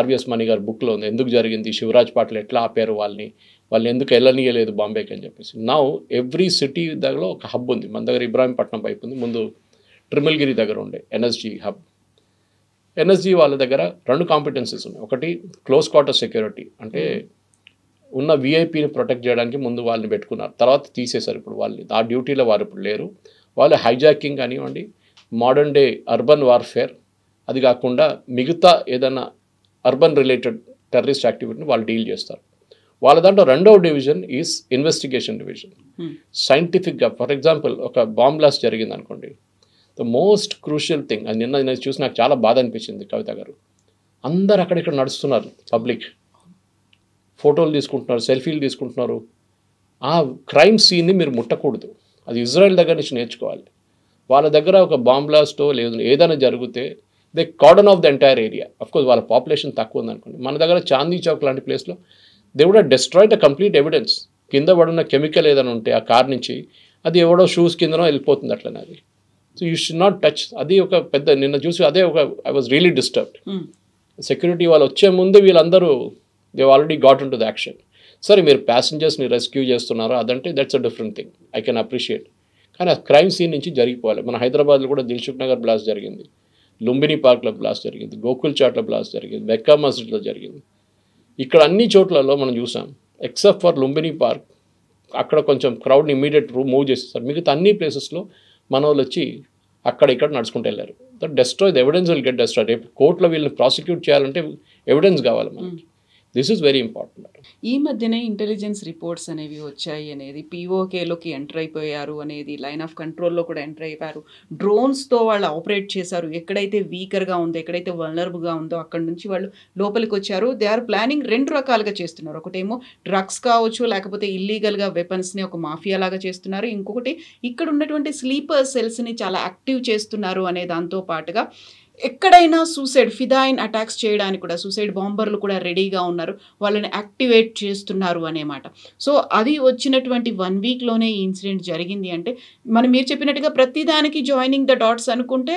RVS మణి గారి బుక్లో ఉంది, ఎందుకు జరిగింది, శివరాజ్ పాటిల్ ఎట్లా ఆపారు వాళ్ళని ఎందుకు వెళ్ళనీయలేదు బాంబేకి అని చెప్పేసి. నౌ ఎవ్రీ సిటీ దగ్గర ఒక హబ్ ఉంది. మన దగ్గర ఇబ్రాహీంపట్నం వైపు ఉంది, ముందు ట్రిమల్గిరి దగ్గర ఉండే NSG హబ్. NSG వాళ్ళ దగ్గర 2 కాంపిటెన్సీస్ ఉన్నాయి. ఒకటి క్లోజ్ క్వార్టర్ సెక్యూరిటీ, అంటే ఉన్న VIPని ప్రొటెక్ట్ చేయడానికి ముందు వాళ్ళని పెట్టుకున్నారు, తర్వాత తీసేశారు. ఇప్పుడు వాళ్ళు ఆ డ్యూటీలో వారు ఇప్పుడు లేరు. వాళ్ళు హైజాకింగ్ కానివ్వండి, మోడర్న్ డే అర్బన్ వార్ఫేర్, అది కాకుండా మిగతా ఏదైనా అర్బన్ రిలేటెడ్ టెర్రరిస్ట్ యాక్టివిటీని వాళ్ళు డీల్ చేస్తారు. వాళ్ళ దాంట్లో 2వ డివిజన్ ఈజ్ ఇన్వెస్టిగేషన్ డివిజన్. సైంటిఫిక్గా, ఫర్ ఎగ్జాంపుల్, ఒక బాంబ్ బ్లాస్ట్ జరిగింది అనుకోండి, ద మోస్ట్ క్రూషియల్ థింగ్, అది నిన్న చూసి నాకు చాలా బాధ అనిపించింది కవిత గారు, అందరు అక్కడిక్కడ నడుస్తున్నారు, పబ్లిక్ ఫోటోలు తీసుకుంటున్నారు, సెల్ఫీలు తీసుకుంటున్నారు. ఆ క్రైమ్ సీన్ని మీరు ముట్టకూడదు. అది ఇజ్రాయెల్ దగ్గర నుంచి నేర్చుకోవాలి. వాళ్ళ దగ్గర ఒక బాంబ్ బ్లాస్టో లేదు ఏదైనా జరిగితే they cordon off the entire area. Of course వాళ్ళ పాపులేషన్ తక్కువ ఉందనుకోండి. మన దగ్గర చాందీ చౌక్ లాంటి ప్లేస్లో they would destroy the complete evidence. కింద పడున్న కెమికల్ ఏదైనా ఉంటే ఆ కార్ నుంచి, అది ఎవడో షూస్ కిందనో వెళ్ళిపోతుంది అట్లనే అది. So you should not touch. అది ఒక పెద్ద, నిన్న చూసి అదే ఒక I was really disturbed. Security వాళ్ళు వచ్చే ముందు వీళ్ళందరూ they already got in to the action. సరే, మీరు ప్యాసింజర్స్ని రెస్క్యూ చేస్తున్నారో అదంటే that's a different thing, I can appreciate. కానీ ఆ క్రైమ్ సీన్ నుంచి జరిగిపోవాలి. మన హైదరాబాద్లో కూడా దిల్సుఖ్ నగర్ బ్లాస్ట్ జరిగింది, లుంబిని పార్క్లో బ్లాస్ట్ జరిగింది, గోకుల్ చాట్లో బ్లాస్ట్ జరిగింది, మెక్కా మస్జిద్లో జరిగింది. ఇక్కడ అన్ని చోట్లలో మనం చూసాం, ఎక్సెప్ట్ ఫర్ లుంబిని పార్క్, అక్కడ కొంచెం క్రౌడ్ని ఇమీడియట్ మూవ్ చేసేస్తారు. మిగతా అన్ని ప్లేసెస్లో మన వాళ్ళు వచ్చి అక్కడ ఇక్కడ నడుచుకుంటూ వెళ్ళారు. That destroy the evidence will get destroy. రేపు కోర్టులో వీళ్ళని ప్రాసిక్యూట్ చేయాలంటే ఎవిడెన్స్ కావాలి మనకి. This is very important. ఈ మధ్యనే ఇంటెలిజెన్స్ రిపోర్ట్స్ అనేవి వచ్చాయి అనేది, పీఓకేలోకి ఎంటర్ అయిపోయారు అనేది, లైన్ ఆఫ్ కంట్రోల్లో కూడా ఎంటర్ అయిపోయారు, డ్రోన్స్తో వాళ్ళు ఆపరేట్ చేశారు, ఎక్కడైతే వీకర్గా ఉందో ఎక్కడైతే వల్నరబుల్గా ఉందో అక్కడ నుంచి వాళ్ళు లోపలికి వచ్చారు. దే ఆర్ ప్లానింగ్ 2 రకాలుగా చేస్తున్నారు. ఒకటేమో డ్రగ్స్ కావచ్చు, లేకపోతే ఇల్లీగల్గా వెపన్స్ని ఒక మాఫియా లాగా చేస్తున్నారు. ఇంకొకటి ఇక్కడ ఉన్నటువంటి స్లీపర్ సెల్స్ని చాలా యాక్టివ్ చేస్తున్నారు అనే దాంతో పాటుగా ఎక్కడైనా సూసైడ్ ఫిదాయిన్ అటాక్స్ చేయడానికి కూడా సూసైడ్ బాంబర్లు కూడా రెడీగా ఉన్నారు, వాళ్ళని యాక్టివేట్ చేస్తున్నారు అనేమాట. సో అది వచ్చినటువంటి 1 వీక్లోనే ఈ ఇన్సిడెంట్ జరిగింది అంటే మీరు చెప్పినట్టుగా ప్రతిదానికి జాయినింగ్ ద డాట్స్ అనుకుంటే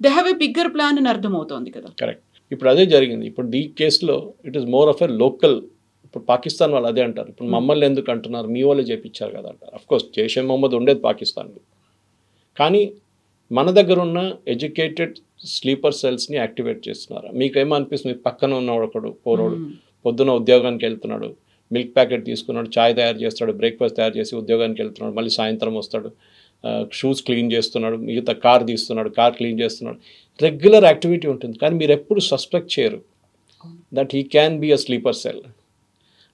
they have a bigger plan అని అర్థమవుతోంది కదా. కరెక్ట్. ఇప్పుడు అదే జరిగింది. ఇప్పుడు ఈ కేసులో it is more of a local. ఇప్పుడు పాకిస్తాన్ వాళ్ళు అదే అంటారు, ఇప్పుడు మమ్మల్ని ఎందుకు అంటున్నారు, మీ వాళ్ళు చేపించారు కదా అంటారు. అఫ్కోర్స్ జైషే మొహమ్మద్ ఉండేది పాకిస్తాన్లో, కానీ మన దగ్గర ఉన్న ఎడ్యుకేటెడ్ స్లీపర్ సెల్స్ని యాక్టివేట్ చేస్తున్నారు. మీకేమో అనిపిస్తుంది, పక్కన ఉన్నవాడు ఒకడు పోరోడు పొద్దున ఉద్యోగానికి వెళ్తున్నాడు, మిల్క్ ప్యాకెట్ తీసుకున్నాడు, చాయ్ తయారు చేస్తాడు, బ్రేక్ఫాస్ట్ తయారు చేసి ఉద్యోగానికి వెళ్తున్నాడు, మళ్ళీ సాయంత్రం వస్తాడు, షూస్ క్లీన్ చేస్తున్నాడు, మిగతా కార్ తీస్తున్నాడు, కార్ క్లీన్ చేస్తున్నాడు, రెగ్యులర్ యాక్టివిటీ ఉంటుంది. కానీ మీరు ఎప్పుడు సస్పెక్ట్ చేయరు that he can be a sleeper cell.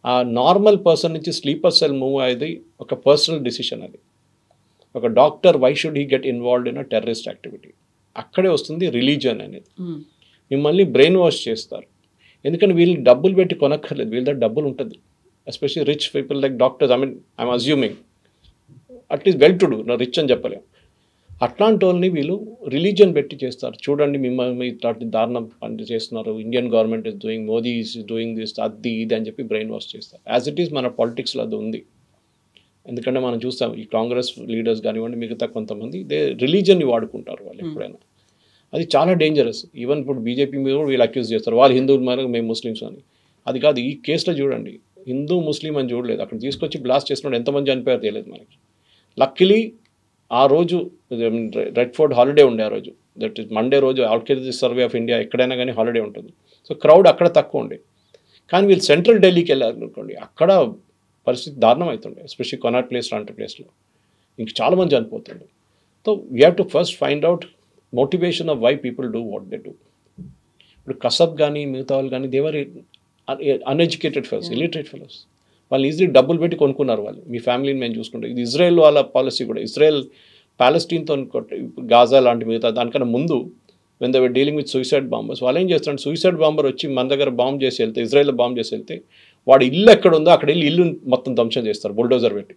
ఆ నార్మల్ పర్సన్ నుంచి స్లీపర్ సెల్ మూవ్ అయ్యేది ఒక పర్సనల్ డిసిషన్. అది ఒక doctor, why should he get involved in a terrorist activity? అక్కడే వస్తుంది రిలీజన్ అనేది. మిమ్మల్ని బ్రెయిన్ వాష్ చేస్తారు, ఎందుకంటే వీళ్ళు డబ్బులు పెట్టి కొనక్కర్లేదు, వీళ్ళ దగ్గర డబ్బులు ఉంటుంది. Especially rich people like doctors, I'm assuming at least well to do, నా రిచ్ అని చెప్పలేము. అట్లాంటి వాళ్ళని వీళ్ళు రిలీజన్ పెట్టి చేస్తారు. చూడండి మిమ్మల్ని ఇట్లాంటి దారుణం పని చేస్తున్నారు, Indian government is doing, Modi is doing this, అది ఇది అని చెప్పి బ్రెయిన్ వాష్ చేస్తారు. యాజ్ ఇట్ ఈస్ మన పాలిటిక్స్లో అది ఉంది. ఎందుకంటే మనం చూస్తాం ఈ కాంగ్రెస్ లీడర్స్ కానివ్వండి, మిగతా కొంతమంది రిలీజన్ని వాడుకుంటారు వాళ్ళు ఎప్పుడైనా. అది చాలా డేంజరస్. ఈవెన్ ఇప్పుడు బీజేపీ మీద కూడా వీళ్ళు అక్యూజ్ చేస్తారు, వాళ్ళు హిందువులు మరి మేము ముస్లిమ్స్ అని. అది కాదు, ఈ కేసులో చూడండి, హిందూ ముస్లిం అని చూడలేదు, అక్కడ తీసుకొచ్చి బ్లాస్ట్ చేస్తున్నాడు, ఎంతమంది చనిపోయారు తెలియదు మనకి. లక్కీలీ ఆ రోజు రెడ్ ఫోర్ట్ హాలిడే ఉండే, ఆ రోజు దట్ ఈస్ మండే రోజు, ఆర్కియాలజీ సర్వే ఆఫ్ ఇండియా ఎక్కడైనా కానీ హాలిడే ఉంటుంది. సో క్రౌడ్ అక్కడ తక్కువ ఉండే. కానీ వీళ్ళు సెంట్రల్ ఢిల్లీకి వెళ్ళారు అనుకోండి, అక్కడ పరిస్థితి దారుణం అవుతుండే, ఎస్పెషల్లీ కొనాట్ ప్లేస్ లాంటి ప్లేస్లో ఇంక చాలామంది చనిపోతుండే. So we have to first find out motivation of why people do what they do. ఇప్పుడు కసబ్ కానీ మిగతా వాళ్ళు కానీ they were uneducated fellows, illiterate fellows. వాళ్ళు ఈజీలీ డబ్బులు పెట్టి కొనుక్కున్నారు వాళ్ళు, మీ ఫ్యామిలీని మేము చూసుకుంటాం. ఇది ఇజ్రాయెల్ వాళ్ళ పాలసీ కూడా. ఇజ్రాయెల్ ప్యాలెస్టీన్తో గాజా లాంటి మిగతా దానికన్నా ముందు when they were dealing with suicide bombers, వాళ్ళు ఏం చేస్తారంటే సూసైడ్ బాంబర్ వచ్చి మన దగ్గర బాంబ్ చేసి వెళ్తే, ఇజ్రాయెల్లో బాంబ్ చేసి వెళ్తే, వాడు ఇల్లు ఎక్కడ ఉందో అక్కడ వెళ్ళి ఇల్లు మొత్తం ధ్వంసం చేస్తారు బుల్డోజర్ పెట్టి.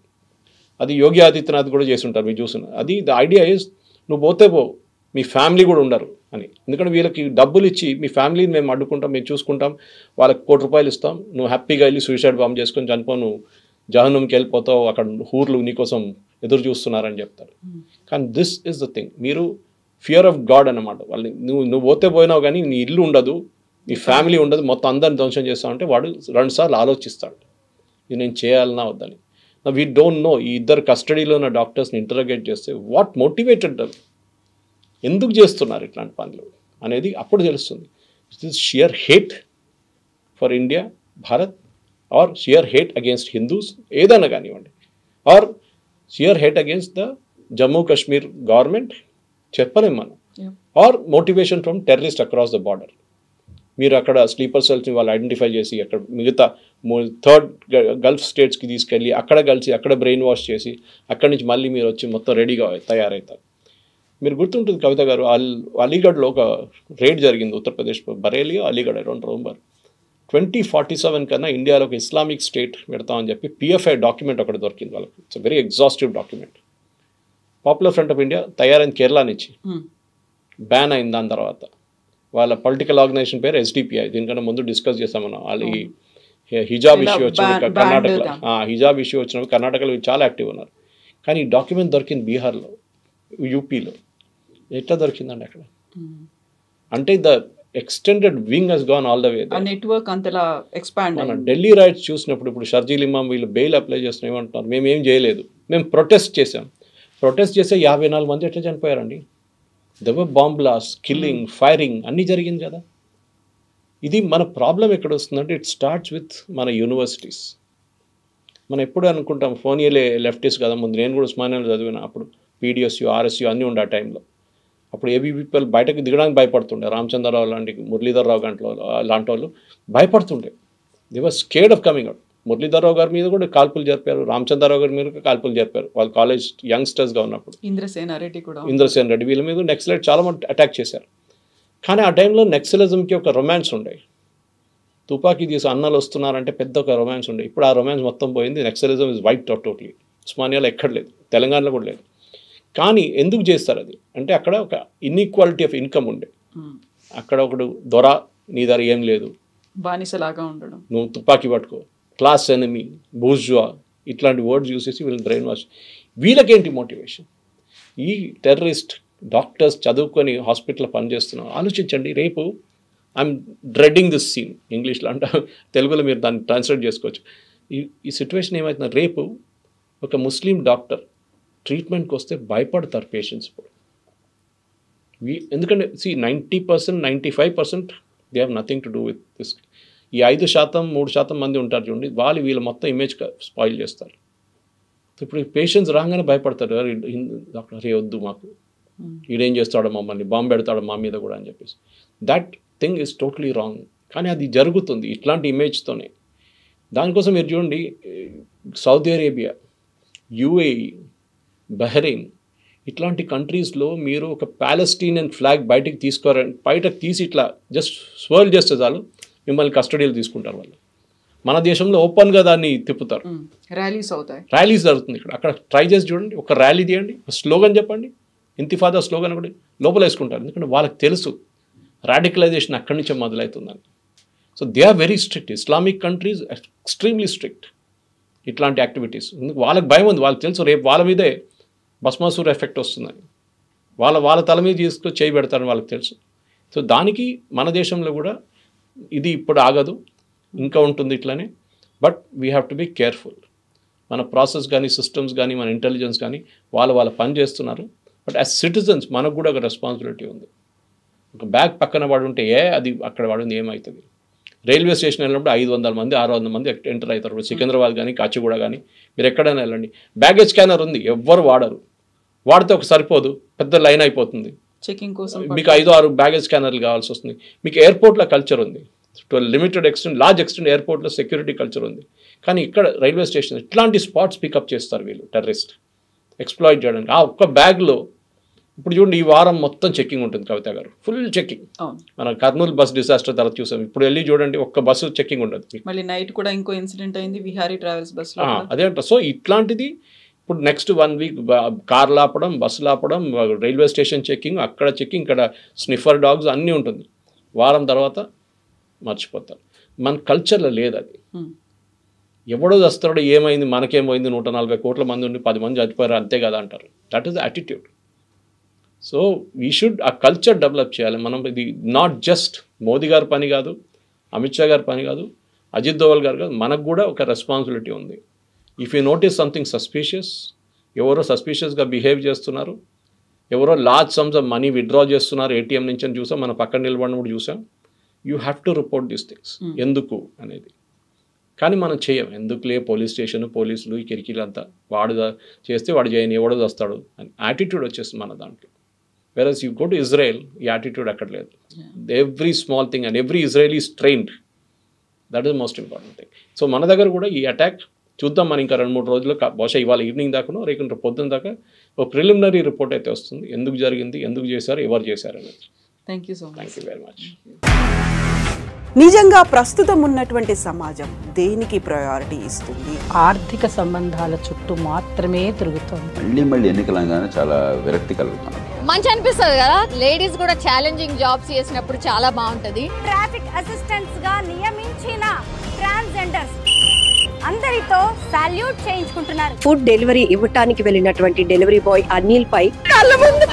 అది యోగి ఆదిత్యనాథ్ కూడా చేసి ఉంటారు, మీరు చూస్తున్నారు. అది ద ఐడియా ఈజ్ నువ్వు పోతే పో, మీ ఫ్యామిలీ కూడా ఉండరు అని. ఎందుకంటే వీళ్ళకి డబ్బులు ఇచ్చి మీ ఫ్యామిలీని మేము అడ్డుకుంటాం, మేము చూసుకుంటాం, వాళ్ళకి ₹1,00,00,000 ఇస్తాం, నువ్వు హ్యాపీగా వెళ్ళి సూసైడ్ బాంబ్ చేసుకొని చనిపో, నువ్వు జహన్నంకి వెళ్ళిపోతావు, అక్కడ ఊర్లు నీకోసం ఎదురు చూస్తున్నారని చెప్తారు. కానీ దిస్ ఇస్ ద థింగ్, మీరు ఫియర్ ఆఫ్ గాడ్ అన్నమాట. వాళ్ళని నువ్వు పోతే పోయినావు కానీ నీ ఇల్లు ఉండదు, నీ ఫ్యామిలీ ఉండదు, మొత్తం అందరిని ధ్వంసం చేస్తామంటే వాడు 2 సార్లు ఆలోచిస్తాడు, ఇది నేను చేయాలన్నా వద్దని. వీ డోంట్ నో, ఈ ఇద్దరు కస్టడీలో ఉన్న డాక్టర్స్ని ఇంటరోగేట్ చేస్తే వాట్ మోటివేటెడ్ దెమ్, ఎందుకు చేస్తున్నారు ఇట్లాంటి పనులు అనేది అప్పుడు తెలుస్తుంది. It is sheer hate for India, Bharat, or sheer hate against Hindus, ఏదైనా కానివ్వండి, or sheer hate against the Jammu Kashmir government, చెప్పలేం మనం, or motivation from terrorist across the border. మీరు అక్కడ స్లీపర్ సెల్స్ని వాళ్ళు ఐడెంటిఫై చేసి అక్కడ మిగతా 3rd గల్ఫ్ స్టేట్స్కి తీసుకెళ్ళి అక్కడ కలిసి అక్కడ బ్రెయిన్ వాష్ చేసి అక్కడి నుంచి మళ్ళీ మీరు వచ్చి మొత్తం రెడీగా తయారవుతారు. మీరు గుర్తుంటుంది కవిత గారు, అలీగఢ్లో ఒక రేడ్ జరిగింది, Uttar Pradesh Bareilly Aligarh, I don't remember. 2047 కన్నా ఇండియాలో ఒక ఇస్లామిక్ స్టేట్ పెడతామని చెప్పి PFI డాక్యుమెంట్ ఒకటి దొరికింది వాళ్ళకి. It's very exhaustive document. Popular front of India తయారైంది కేరళ నుంచి, బ్యాన్ అయింది. దాని తర్వాత వాళ్ళ పొలిటికల్ ఆర్గనైజేషన్ పేరు SDPI. దీనికన్నా ముందు డిస్కస్ చేసాం మనం. వాళ్ళు ఈ హిజాబ్ ఇష్యూ వచ్చినప్పుడు కర్ణాటకలో, హిజాబ్ ఇష్యూ వచ్చినప్పుడు కర్ణాటకలో చాలా యాక్టివ్ ఉన్నారు. కానీ ఈ డాక్యుమెంట్ దొరికింది బీహార్లో, యూపీలో. ఎట్లా దొరికిందండి అక్కడ? అంటే the extended wing has gone all the way. Network అంతలా ఎక్స్పాండ్. మన ఢిల్లీ రైట్స్ చూసినప్పుడు ఇప్పుడు షర్జీల్ ఇమామ్ వీళ్ళు బెయిల్ అప్లై చేస్తున్న ఏమంటున్నారు, మేము ఏం చేయలేదు, మేము ప్రొటెస్ట్ చేసాం. ప్రొటెస్ట్ చేస్తే 54 మంది ఎట్లా చనిపోయారండి? There were bomb blast, killing, firing అన్నీ జరిగింది కదా. ఇది మన ప్రాబ్లం ఎక్కడ వస్తుందంటే ఇట్ స్టార్ట్స్ విత్ మన యూనివర్సిటీస్. మనం ఎప్పుడు అనుకుంటాం ఫోనియలే లెఫ్టిస్ట్ కదా, ముందు నేను కూడా ఉస్మానియాలో చదివిన, అప్పుడు PDSU, RSU అన్నీ ఉండే ఆ టైంలో. అప్పుడు ABVP బయటకు దిగడానికి భయపడుతుండే. రామచంద్రరావు లాంటి, మురళీధర్ రావు లాంటి వాళ్ళు భయపడుతుండే. They were scared of coming out. Muralidhara Rao గారి మీద కూడా కాల్పులు జరిపారు, రామచంద్రరావు గారి మీద కాల్పులు జరిపారు వాళ్ళు కాలేజ్ యంగ్స్టర్స్గా ఉన్నప్పుడు. ఇంద్రసేన రెడ్డి వీళ్ళ మీద నెక్సలైట్ చాలా మంది అటాక్ చేశారు. కానీ ఆ టైంలో నెక్సలిజంకి ఒక రొమాన్స్ ఉండే, తుపాకీ తీసి అన్నలు వస్తున్నారంటే పెద్ద ఒక రొమాన్స్ ఉండే. ఇప్పుడు ఆ రొమాన్స్ మొత్తం పోయింది. Naxalism is white out totally. ఉస్మానియాలో ఎక్కడ లేదు, తెలంగాణలో కూడా లేదు. కానీ ఎందుకు చేస్తారు అది అంటే అక్కడ ఒక ఇన్ఈక్వాలిటీ ఆఫ్ ఇన్కమ్ ఉండే. అక్కడ ఒకడు దొర, నీ దగ్గర ఏం లేదు, బానిసలాగా ఉండడం, నువ్వు తుపాకీ పట్టుకో, క్లాస్ ఎనిమీ, బూర్జువా, ఇట్లాంటి వర్డ్స్ యూస్ చేసి వీళ్ళని బ్రెయిన్ వాష్. వీళ్ళకేంటి మోటివేషన్? ఈ టెర్రరిస్ట్ డాక్టర్స్ చదువుకొని హాస్పిటల్లో పనిచేస్తున్నారు. ఆలోచించండి, రేపు ఐఎమ్ డ్రెడ్డింగ్ దిస్ సీన్ ఇంగ్లీష్లో అంటే తెలుగులో మీరు దాన్ని ట్రాన్స్లేట్ చేసుకోవచ్చు. ఈ సిచ్యువేషన్ ఏమవుతుంది, రేపు ఒక ముస్లిం డాక్టర్ ట్రీట్మెంట్కి వస్తే భయపడతారు పేషెంట్స్. ఇప్పుడు ఎందుకంటే 90%, 95% they have nothing to do with this. ఈ 5%, 3% మంది ఉంటారు చూడండి, వాళ్ళు వీళ్ళ మొత్తం ఇమేజ్ స్పాయిల్ చేస్తారు. ఇప్పుడు పేషెంట్స్ రాగానే భయపడతారు, డాక్టర్ రే వద్దు మాకు, ఈడేం చేస్తాడో మమ్మల్ని, బాంబు పెడతాడో మా మీద కూడా అని చెప్పేసి. That thing is totally wrong. కానీ అది జరుగుతుంది ఇట్లాంటి ఇమేజ్తోనే. దానికోసం మీరు చూడండి, సౌదీ అరేబియా, యుఏఈ, బహ్రెయిన్ ఇట్లాంటి కంట్రీస్లో మీరు ఒక ప్యాలెస్టీనియన్ ఫ్లాగ్ బయటకు తీసి ఇట్లా జస్ట్ స్వర్ల్ చేస్తే చాలు మిమ్మల్ని కస్టడీలో తీసుకుంటారు వాళ్ళు. మన దేశంలో ఓపెన్గా దాన్ని తిప్పుతారు, ర్యాలీస్ అవుతాయి, ర్యాలీస్ జరుగుతుంది. అక్కడ ట్రై చేసి చూడండి, ఒక ర్యాలీ తీయండి, ఒక స్లోగన్ చెప్పండి, ఇంతిఫాదా స్లోగన్ కూడా లోపల వేసుకుంటారు. ఎందుకంటే వాళ్ళకి తెలుసు రాడికలైజేషన్ అక్కడి నుంచే మొదలవుతుందని. So they are very strict. Islamic countries extremely strict ఇట్లాంటి యాక్టివిటీస్. వాళ్ళకి భయం ఉంది, వాళ్ళకి తెలుసు రేపు వాళ్ళ మీదే భస్మాసుర ఎఫెక్ట్ వస్తుందని. వాళ్ళ తల మీద తీసుకొని చేయి పెడతారని వాళ్ళకి తెలుసు. సో దానికి మన దేశంలో కూడా ఇది ఇప్పుడు ఆగదు, ఇంకా ఉంటుంది ఇట్లానే. But we have to be careful. మన ప్రాసెస్ కానీ, సిస్టమ్స్ కానీ, మన ఇంటెలిజెన్స్ కానీ వాళ్ళ పని చేస్తున్నారు. బట్ యాజ్ సిటిజన్స్ మనకు కూడా ఒక రెస్పాన్సిబిలిటీ ఉంది. ఒక బ్యాగ్ పక్కన పడి ఉంటే అది అక్కడ పడింది ఏమవుతుంది? రైల్వే స్టేషన్ వెళ్ళినప్పుడు 500 మంది 600 మంది ఎంటర్ అవుతారు. సికింద్రాబాద్ కానీ, కాచిగూడ కానీ, మీరు ఎక్కడైనా వెళ్ళండి, బ్యాగేజ్ స్కానర్ ఉంది, ఎవ్వరు వాడరు. వాడితే ఒక సరిపోదు, పెద్ద లైన్ అయిపోతుంది. చెకింగ్ కోసం మీకు 5-6 బ్యాగేజ్ స్కానర్లు కావాల్సి వస్తుంది. మీకు ఎయిర్పోర్ట్లో కల్చర్ ఉంది, to limited extent, large extent ఎయిర్పోర్ట్లో సెక్యూరిటీ కల్చర్ ఉంది. కానీ ఇక్కడ రైల్వే స్టేషన్ ఇట్లాంటి స్పాట్స్ పికప్ చేస్తారు వీళ్ళు, టెర్రరిస్ట్ ఎక్స్ప్లాయిట్ చేయడానికి. ఆ ఒక్క బ్యాగ్లో ఇప్పుడు చూడండి, ఈ వారం మొత్తం చెక్కింగ్ ఉంటుంది కవిత గారు, ఫుల్ చెక్కింగ్. మన కర్నూలు బస్ డిజాస్టర్ తర్వాత చూసాం. ఇప్పుడు వెళ్ళి చూడండి, ఒక్క బస్సు చెక్కింగ్ ఉండదు. మళ్ళీ నైట్ కూడా ఇంకో ఇన్సిడెంట్ అయింది విహారీ ట్రావెల్స్ బస్. అదే అంట. సో ఇట్లాంటిది ఇప్పుడు నెక్స్ట్ 1 వీక్ కార్లు ఆపడం, బస్సులు ఆపడం, రైల్వే స్టేషన్ చెక్కింగ్, అక్కడ చెక్కింగ్, ఇక్కడ స్నిఫర్ డాగ్స్ అన్నీ ఉంటుంది. వారం తర్వాత మర్చిపోతారు. మన కల్చర్లో లేదు అది. ఎవడో వస్తాడో ఏమైంది, మనకేమైంది, 140 కోట్ల మంది ఉండి 10 మంది చచ్చిపోయారు అంతే కదా అంటారు. That is the attitude. So we should ఆ కల్చర్ డెవలప్ చేయాలి మనం. ఇది నాట్ జస్ట్ మోదీ గారి పని కాదు, అమిత్ షా గారి పని కాదు, అజిత్ దోవల్ గారు కాదు, మనకు కూడా ఒక రెస్పాన్సిబిలిటీ ఉంది. If you notice something suspicious, ఎవరో సస్పీషియస్గా బిహేవ్ చేస్తున్నారు, ఎవరో large sums of money withdraw చేస్తున్నారు ఏటీఎం నుంచి అని చూసాం, మన పక్కన నిలబడినప్పుడు చూసాం. You have to report these things. ఎందుకు అనేది కానీ మనం చేయం. ఎందుకులే పోలీస్ స్టేషన్, పోలీసులు, ఈ కిరికీలంతా, వాడు చేస్తే వాడు చేయని, ఎవడో వస్తాడు అని యాటిట్యూడ్ వచ్చేస్తుంది మన దాంట్లో. Whereas you go to Israel, ఈ యాటిట్యూడ్ అక్కడ లేదు. Every small thing and every Israeli is trained. That is most important thing. So మన దగ్గర కూడా ఈ అటాక్ చూద్దాం. మనం ఇంకా 2-3 రోజులు, బహుశా ఇవాళ ఈవినింగ్ దాకానో రేపు పొద్దున్న దాకా ఒక ప్రిలిమినరీ రిపోర్ట్ అయితే వస్తుంది. ఎందుకు జరిగింది, ఎందుకు చేశారు, ఎవరు చేశారు అనేది. Thank you so much. Thank you very much. నిజంగా ప్రస్తుతం ఉన్నటువంటి సమాజం దేనికి ప్రయారిటీ ఇస్తుంది? ఆర్థిక సంబంధాల చుట్టూ మాత్రమే తిరుగుతుంది. మళ్ళీ ఎన్నికలంగానే చాలా విరక్తి కలుగుతాను. మంచి అనిపిస్తుంది కదా, లేడీస్ కూడా ఛాలెంజింగ్ జాబ్స్ చేసినప్పుడు చాలా బాగుంటది. ట్రాఫిక్ అసిస్టెంట్స్ గా నియమించిన ట్రాన్స్జెండర్స్ అందరితో సాల్యూట్ చేయించుకుంటున్నారు. ఫుడ్ డెలివరీ ఇవ్వటానికి వెళ్ళినటువంటి డెలివరీ బాయ్ అనిల్ పై కళ్ళ ముందు